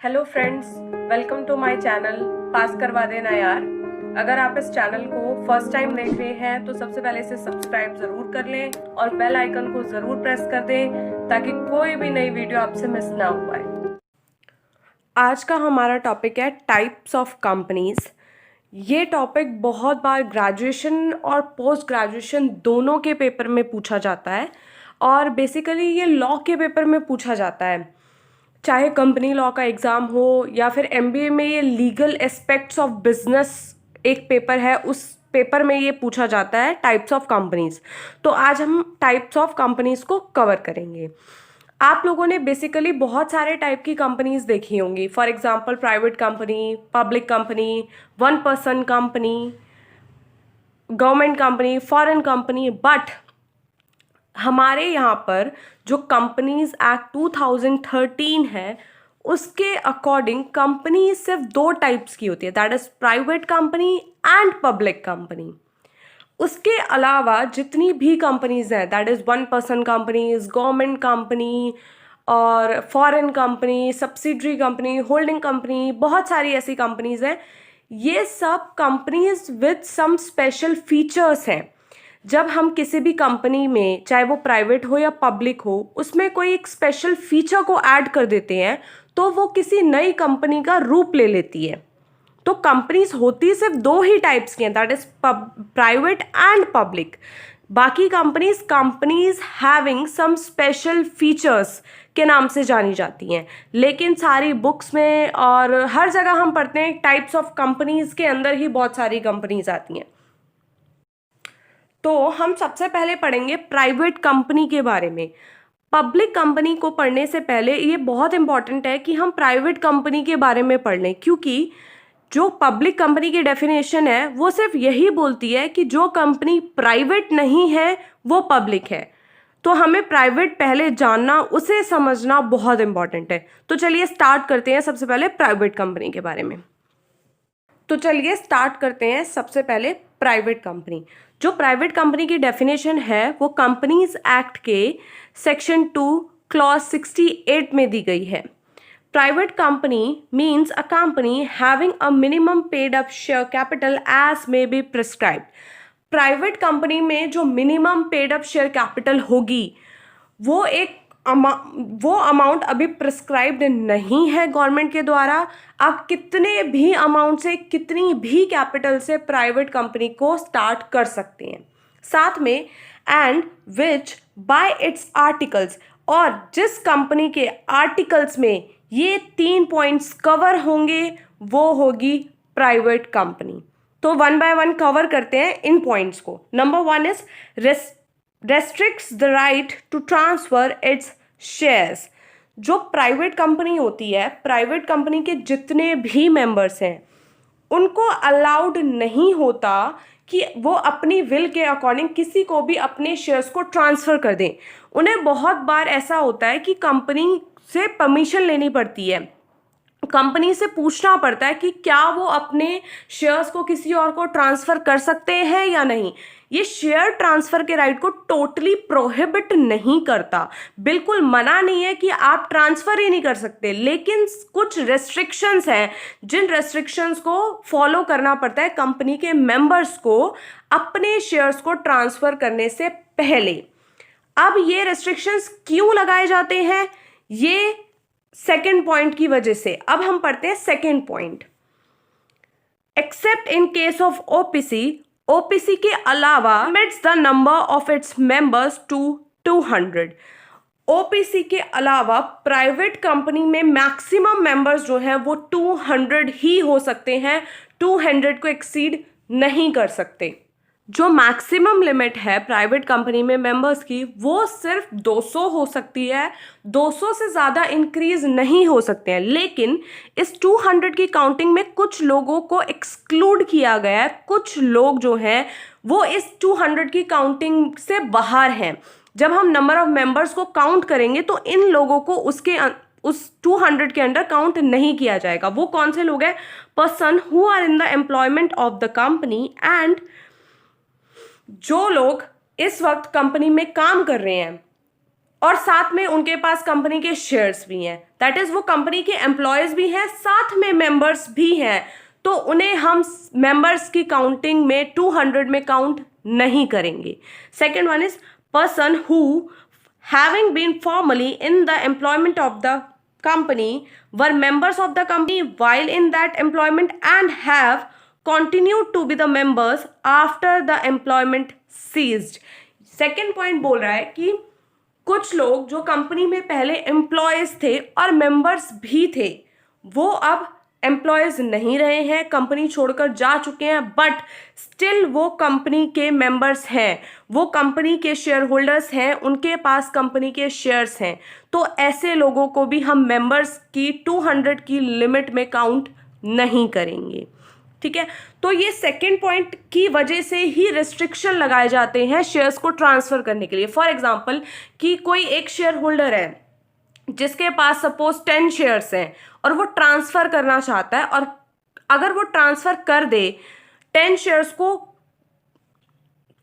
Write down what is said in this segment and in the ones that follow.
Hello friends, welcome to my channel pass करवा देना यार। अगर आप इस चैनल को फर्स्ट टाइम देख रहे हैं तो सबसे पहले इसे सब्सक्राइब जरूर कर लें और बेल आइकन को जरूर प्रेस कर दें ताकि कोई भी नई वीडियो आपसे मिस ना हो पाए। आज का हमारा टॉपिक है टाइप्स ऑफ कंपनीज। ये टॉपिक बहुत बार ग्रेजुएशन और पोस्ट ग्रेजुएशन दोनों के पेपर में पूछा जाता है और बेसिकली ये लॉ के पेपर में पूछा जाता है। चाहे कंपनी लॉ का एग्ज़ाम हो या फिर एमबीए में ये लीगल एस्पेक्ट्स ऑफ बिजनेस एक पेपर है, उस पेपर में ये पूछा जाता है टाइप्स ऑफ कंपनीज। तो आज हम टाइप्स ऑफ कंपनीज को कवर करेंगे। आप लोगों ने बेसिकली बहुत सारे टाइप की कंपनीज देखी होंगी। For example private company, public company, one person company, government company, foreign company. But हमारे यहाँ पर जो कंपनीज एक्ट 2013 है उसके अकॉर्डिंग कंपनी सिर्फ दो टाइप्स की होती है, that is private company and public company. उसके अलावा जितनी भी कंपनीज हैं, that is one person companies, government company और foreign company, subsidiary company, holding company, बहुत सारी ऐसी कंपनीज हैं। ये सब companies with some special features हैं। जब हम किसी भी कंपनी में, चाहे वो प्राइवेट हो या पब्लिक हो, उसमें कोई एक स्पेशल फीचर को ऐड कर देते हैं तो वो किसी नई कंपनी का रूप ले लेती है। तो कंपनीज होती सिर्फ दो ही टाइप्स की हैं, that is private and public. बाकी companies having some special features के नाम से जानी जाती हैं। लेकिन सारी बुक्स में और हर जगह हम पढ़ते हैं टाइप्स ऑफ कंपनीज के अंदर ही बहुत सारी कंपनीज आती हैं। तो हम सबसे पहले पढ़ेंगे प्राइवेट कंपनी के बारे में। पब्लिक कंपनी को पढ़ने से पहले ये बहुत इंपॉर्टेंट है कि हम प्राइवेट कंपनी के बारे में पढ़ लें, क्योंकि जो पब्लिक कंपनी की डेफिनेशन है वो सिर्फ यही बोलती है कि जो कंपनी प्राइवेट नहीं है वो पब्लिक है। तो हमें प्राइवेट पहले जानना, उसे समझना बहुत इंपॉर्टेंट है। तो चलिए स्टार्ट करते हैं सबसे पहले प्राइवेट कंपनी के बारे में। तो चलिए स्टार्ट करते हैं सबसे पहले प्राइवेट कंपनी। जो प्राइवेट कंपनी की डेफिनेशन है वो कंपनीज एक्ट के सेक्शन 2 क्लॉज 68 में दी गई है। Private company means a company having a minimum paid up share capital as may be prescribed. Private company में जो minimum paid up share capital होगी वो अमाउंट अभी प्रिस्क्राइब्ड नहीं है गवर्नमेंट के द्वारा। आप कितने भी अमाउंट से, कितनी भी कैपिटल से प्राइवेट कंपनी को स्टार्ट कर सकते हैं। साथ में and which bye it's articles, और जिस कंपनी के आर्टिकल्स में ये 3 पॉइंट्स कवर होंगे वो होगी प्राइवेट कंपनी। तो वन बाय वन कवर करते हैं इन पॉइंट्स को। Number 1 is restricts the right to transfer its shares। जो प्राइवेट कंपनी होती है, प्राइवेट कंपनी के जितने भी मेंबर्स हैं उनको अलाउड नहीं होता कि वो अपनी विल के अकॉर्डिंग किसी को भी अपने शेयर्स को ट्रांसफ़र कर दें। उन्हें बहुत बार ऐसा होता है कि कंपनी से परमिशन लेनी पड़ती है, कंपनी से पूछना पड़ता है कि क्या वो अपने शेयर्स को किसी और को ट्रांसफ़र कर सकते हैं या नहीं। ये शेयर ट्रांसफ़र के राइट को टोटली प्रोहिबिट नहीं करता, बिल्कुल मना नहीं है कि आप ट्रांसफ़र ही नहीं कर सकते, लेकिन कुछ रेस्ट्रिक्शंस हैं जिन रेस्ट्रिक्शंस को फॉलो करना पड़ता है कंपनी के मेंबर्स को अपने शेयर्स को ट्रांसफ़र करने से पहले। अब ये रेस्ट्रिक्शंस क्यों लगाए जाते हैं, ये सेकेंड पॉइंट की वजह से। अब हम पढ़ते हैं second point. Except in case of OPC, OPC के अलावा limits the number of its members to 200। OPC के अलावा प्राइवेट कंपनी में मैक्सिमम मेंबर्स जो हैं वो 200 ही हो सकते हैं, 200 को एक्सीड नहीं कर सकते। जो मैक्सिमम लिमिट है प्राइवेट कंपनी में मेंबर्स की वो सिर्फ 200 हो सकती है, 200 से ज़्यादा इंक्रीज नहीं हो सकते हैं। लेकिन इस 200 की काउंटिंग में कुछ लोगों को एक्सक्लूड किया गया है, कुछ लोग जो हैं वो इस 200 की काउंटिंग से बाहर हैं। जब हम नंबर ऑफ मेंबर्स को काउंट करेंगे तो इन लोगों को उस 200 के अंडर काउंट नहीं किया जाएगा। वो कौन से लोग हैं? Person who are in the employment of the company and जो लोग इस वक्त कंपनी में काम कर रहे हैं और साथ में उनके पास कंपनी के शेयर्स भी हैं, दैट इज वो कंपनी के एम्प्लॉयज भी हैं, साथ में मेंबर्स भी हैं, तो उन्हें हम मेंबर्स की काउंटिंग में 200 में काउंट नहीं करेंगे। Second one is person who having been formally in the employment of the company were members of the company while in that employment and have continued to be the members after the employment ceased। Second point बोल रहा है कि कुछ लोग जो company में पहले employees थे और मेंबर्स भी थे, वो अब एम्प्लॉयज नहीं रहे हैं, कंपनी छोड़कर जा चुके हैं, बट स्टिल वो कंपनी के मेंबर्स हैं, वो कंपनी के शेयर होल्डर्स हैं, उनके पास कंपनी के शेयर्स हैं। तो ऐसे लोगों को भी हम मेंबर्स की 200 की लिमिट में काउंट नहीं करेंगे। ठीक है, तो ये सेकेंड पॉइंट की वजह से ही रिस्ट्रिक्शन लगाए जाते हैं शेयर्स को ट्रांसफर करने के लिए। फॉर एग्जांपल कि कोई एक शेयर होल्डर है जिसके पास सपोज 10 शेयर्स हैं और वो ट्रांसफर करना चाहता है, और अगर वो ट्रांसफर कर दे 10 शेयर्स को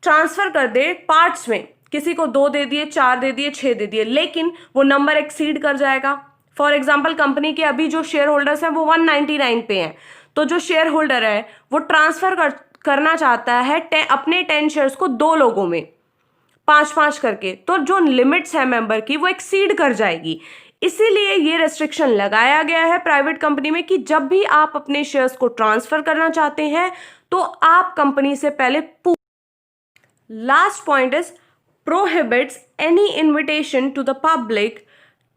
ट्रांसफर कर दे पार्ट्स में, किसी को 2 दे दिए, 4 दे दिए, 6 दे दिए, लेकिन वो नंबर एक्सीड कर जाएगा। फॉर एग्जांपल कंपनी के अभी जो शेयर होल्डर्स हैं वो 199 पे हैं, तो जो शेयर होल्डर है वो ट्रांसफर करना चाहता है अपने 10 शेयर्स को 2 लोगों में 5-5 करके, तो जो लिमिट्स है मेंबर की वो एक्सीड कर जाएगी। इसीलिए ये रेस्ट्रिक्शन लगाया गया है प्राइवेट कंपनी में कि जब भी आप अपने शेयर्स को ट्रांसफर करना चाहते हैं तो आप कंपनी से पहले last point is prohibits any invitation to the public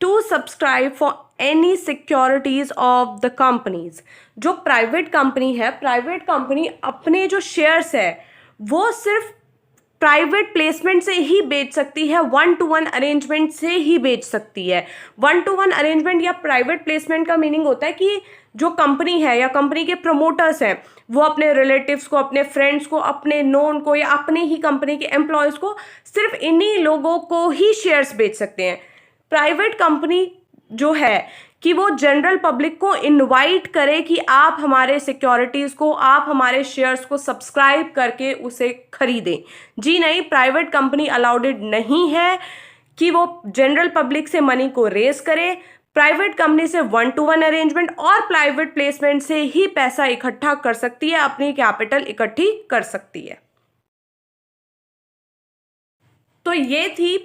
to subscribe for any securities of the companies. जो प्राइवेट कंपनी है, प्राइवेट कंपनी अपने जो शेयर्स है वो सिर्फ प्राइवेट प्लेसमेंट से ही बेच सकती है, 1-to-1 अरेंजमेंट से ही बेच सकती है। 1-to-1 अरेंजमेंट या प्राइवेट प्लेसमेंट का मीनिंग होता है कि जो कंपनी है या कंपनी के प्रमोटर्स हैं वो अपने रिलेटिव्स को, अपने फ्रेंड्स को, अपने नोन को या अपने ही कंपनी के एम्प्लॉयज़ को, सिर्फ इन्हीं लोगों को ही शेयर्स बेच सकते हैं। प्राइवेट कंपनी जो है कि वो जनरल पब्लिक को इनवाइट करे कि आप हमारे सिक्योरिटीज़ को, आप हमारे शेयर्स को सब्सक्राइब करके उसे खरीदें। जी नहीं, प्राइवेट कंपनी अलाउडेड नहीं है कि वो जनरल पब्लिक से मनी को रेज करे। प्राइवेट कंपनी से 1-to-1 अरेंजमेंट और प्राइवेट प्लेसमेंट से ही पैसा इकट्ठा कर सकती है, अपनी कैपिटल इकट्ठी कर सकती है। तो ये थी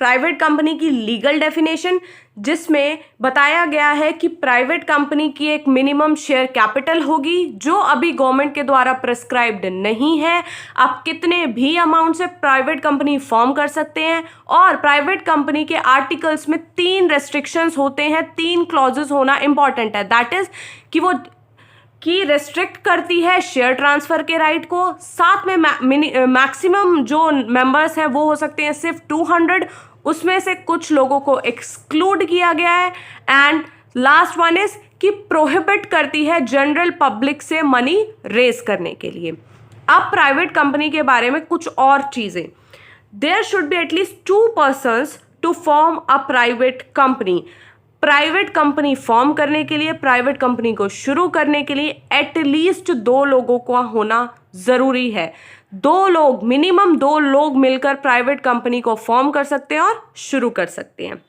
प्राइवेट कंपनी की लीगल डेफिनेशन, जिसमें बताया गया है कि प्राइवेट कंपनी की एक मिनिमम शेयर कैपिटल होगी जो अभी गवर्नमेंट के द्वारा प्रिस्क्राइब्ड नहीं है। आप कितने भी अमाउंट से प्राइवेट कंपनी फॉर्म कर सकते हैं, और प्राइवेट कंपनी के आर्टिकल्स में 3 रेस्ट्रिक्शंस होते हैं, 3 क्लॉजेस होना इंपॉर्टेंट है। दैट इज कि वो की रेस्ट्रिक्ट करती है शेयर ट्रांसफ़र के राइट को, साथ में मैक्सिमम जो मेंबर्स हैं वो हो सकते हैं सिर्फ 200, उसमें से कुछ लोगों को एक्सक्लूड किया गया है। एंड लास्ट वन इज कि प्रोहिबिट करती है जनरल पब्लिक से मनी रेज करने के लिए। अब प्राइवेट कंपनी के बारे में कुछ और चीज़ें, there should be at least 2 persons to form a private company. Private company फॉर्म करने के लिए, प्राइवेट कंपनी को शुरू करने के लिए एटलीस्ट 2 लोगों का होना ज़रूरी है। 2 लोग, मिनिमम 2 लोग मिलकर प्राइवेट कंपनी को फॉर्म कर सकते हैं और शुरू कर सकते हैं।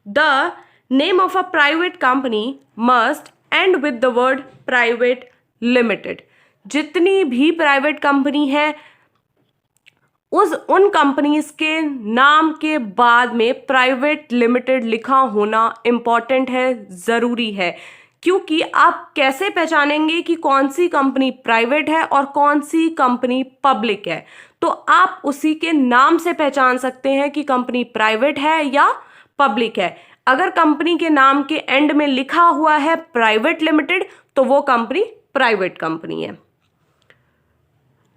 The name of a private company must and with the word private limited. जितनी भी प्राइवेट कंपनी है उन कंपनीज के नाम के बाद में प्राइवेट लिमिटेड लिखा होना इम्पॉर्टेंट है, ज़रूरी है। क्योंकि आप कैसे पहचानेंगे कि कौन सी कंपनी प्राइवेट है और कौन सी कंपनी पब्लिक है? तो आप उसी के नाम से पहचान सकते हैं कि कंपनी प्राइवेट है या पब्लिक है। अगर कंपनी के नाम के एंड में लिखा हुआ है प्राइवेट लिमिटेड तो वो कंपनी प्राइवेट कंपनी है।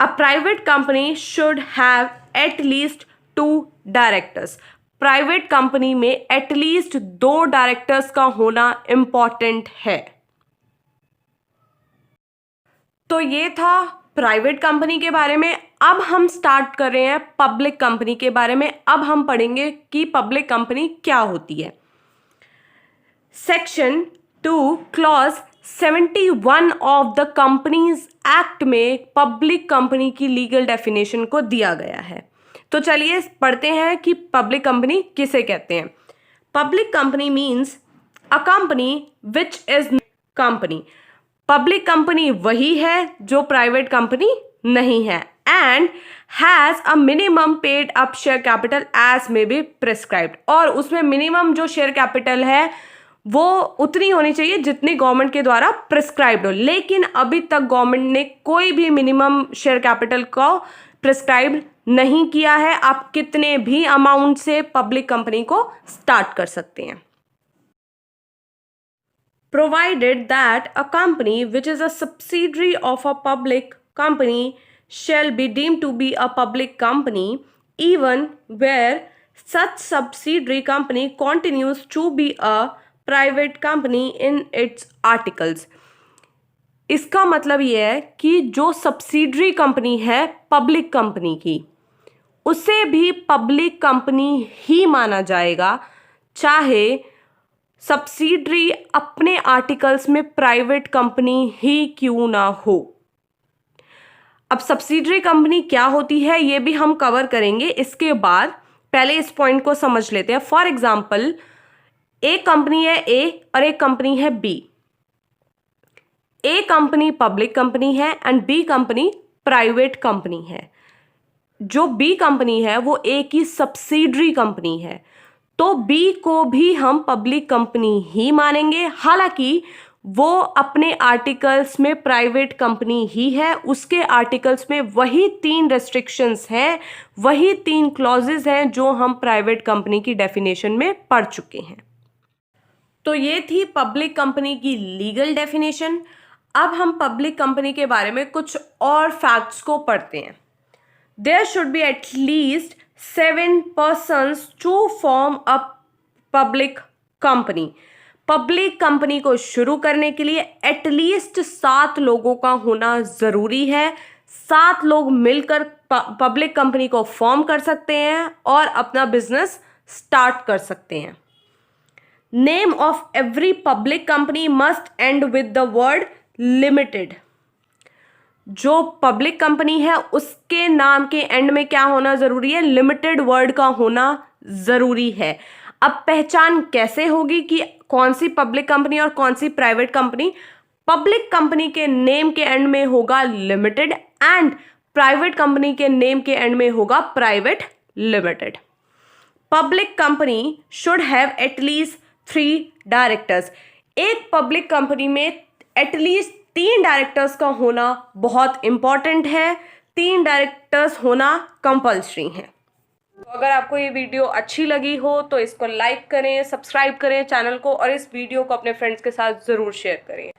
A private company should have at least 2 directors. Private company में एटलीस्ट 2 डायरेक्टर्स का होना इंपॉर्टेंट है। तो ये था प्राइवेट कंपनी के बारे में। अब हम स्टार्ट कर रहे हैं पब्लिक कंपनी के बारे में। अब हम पढ़ेंगे कि पब्लिक कंपनी क्या होती है। Section 2 clause 71 of the companies act में पब्लिक कंपनी की लीगल डेफिनेशन को दिया गया है। तो चलिए पढ़ते हैं कि पब्लिक कंपनी किसे कहते हैं। Public company means a company which is company. Public company वही है जो प्राइवेट कंपनी नहीं है, and has a minimum paid up share capital as may be prescribed. और उसमें मिनिमम जो शेयर कैपिटल है वो उतनी होनी चाहिए जितनी गवर्नमेंट के द्वारा प्रिस्क्राइब्ड हो। लेकिन अभी तक गवर्नमेंट ने कोई भी मिनिमम शेयर कैपिटल को प्रिस्क्राइब नहीं किया है। आप कितने भी अमाउंट से पब्लिक कंपनी को स्टार्ट कर सकते हैं। Provided that a company which is a subsidiary of a public company shall be deemed to be a public company even where such subsidiary company continues to be a private company in its articles। इसका मतलब यह है कि जो subsidiary company है public company की, उसे भी पब्लिक कंपनी ही माना जाएगा, चाहे सब्सिडरी अपने आर्टिकल्स में प्राइवेट कंपनी ही क्यों ना हो। अब सब्सिडरी कंपनी क्या होती है ये भी हम कवर करेंगे इसके बाद। पहले इस पॉइंट को समझ लेते हैं। फॉर एग्जाम्पल, एक कंपनी है ए और एक कंपनी है B. A company public company है and B company private company है। जो बी कंपनी है वो ए की सब्सिडरी कंपनी है, तो बी को भी हम पब्लिक कंपनी ही मानेंगे। हालांकि वो अपने आर्टिकल्स में प्राइवेट कंपनी ही है, उसके आर्टिकल्स में वही 3 रेस्ट्रिक्शंस हैं, वही 3 क्लॉजेज हैं जो हम प्राइवेट कंपनी की डेफिनेशन में पढ़ चुके हैं। तो ये थी पब्लिक कंपनी की लीगल डेफिनेशन। अब हम पब्लिक कंपनी के बारे में कुछ और फैक्ट्स को पढ़ते हैं। There should be at least 7 persons to form a public company। Public company को शुरू करने के लिए एटलीस्ट 7 लोगों का होना जरूरी है। 7 लोग मिलकर पब्लिक कंपनी को फॉर्म कर सकते हैं और अपना बिजनेस स्टार्ट कर सकते हैं। Name of every public company must and with the word limited. जो पब्लिक कंपनी है उसके नाम के एंड में क्या होना जरूरी है? लिमिटेड वर्ड का होना जरूरी है। अब पहचान कैसे होगी कि कौन सी पब्लिक कंपनी और कौन सी प्राइवेट कंपनी? पब्लिक कंपनी के नेम के एंड में होगा लिमिटेड एंड प्राइवेट कंपनी के नेम के एंड में होगा private limited. Public company should have at least 3 directors. एक पब्लिक कंपनी में एटलीस्ट 3 डायरेक्टर्स का होना बहुत इंपॉर्टेंट है। 3 डायरेक्टर्स होना कंपल्सरी है। तो अगर आपको ये वीडियो अच्छी लगी हो तो इसको लाइक करें, सब्सक्राइब करें चैनल को और इस वीडियो को अपने फ्रेंड्स के साथ ज़रूर शेयर करें।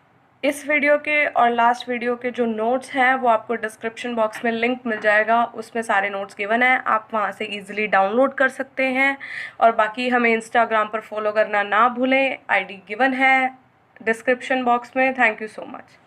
इस वीडियो के और लास्ट वीडियो के जो नोट्स हैं वो आपको डिस्क्रिप्शन बॉक्स में लिंक मिल जाएगा, उसमें सारे नोट्स गिवन हैं, आप वहाँ से इजीली डाउनलोड कर सकते हैं। और बाकी हमें इंस्टाग्राम पर फॉलो करना ना भूलें, आईडी गिवन है डिस्क्रिप्शन बॉक्स में। Thank you so much.